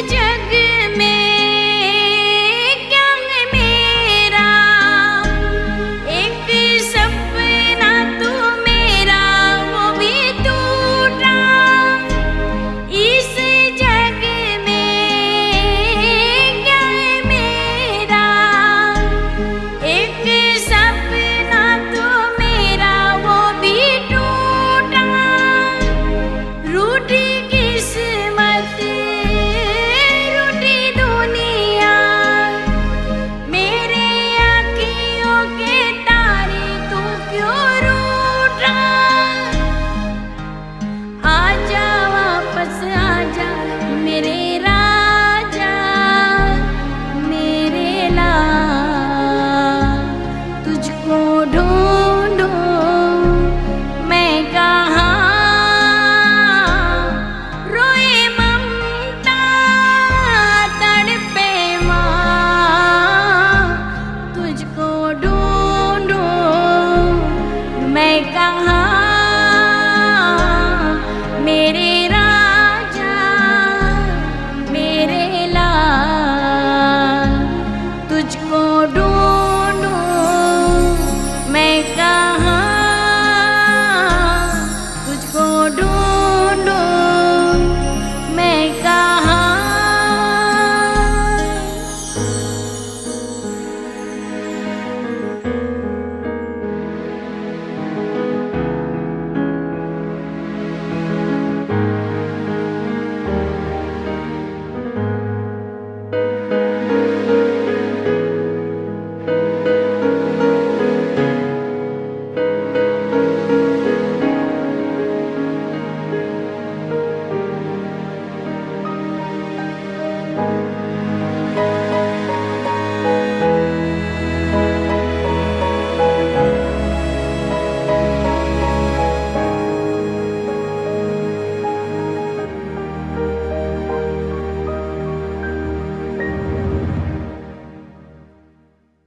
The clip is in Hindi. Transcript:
जग में क्या है मेरा, एक सपना तू मेरा वो भी टूटा। इस जग में क्या है मेरा, एक सपना तू मेरा वो भी टूटा। रूठी किस्मत रूठी दुनिया, मेरे आँखियों के तारे तू क्यों रूठा। आजा वापस आजा मेरे राजा, मेरे लाल तुझको ढूंढूं मैं कहाँ। रोए ममता तड़पे माँ, तुझको ढूंढूं मैं कहाँ। मेरे राजा मेरे लाल तुझको ढूंढूं मैं कहाँ, तुझको ढूंढूं मैं कहाँ।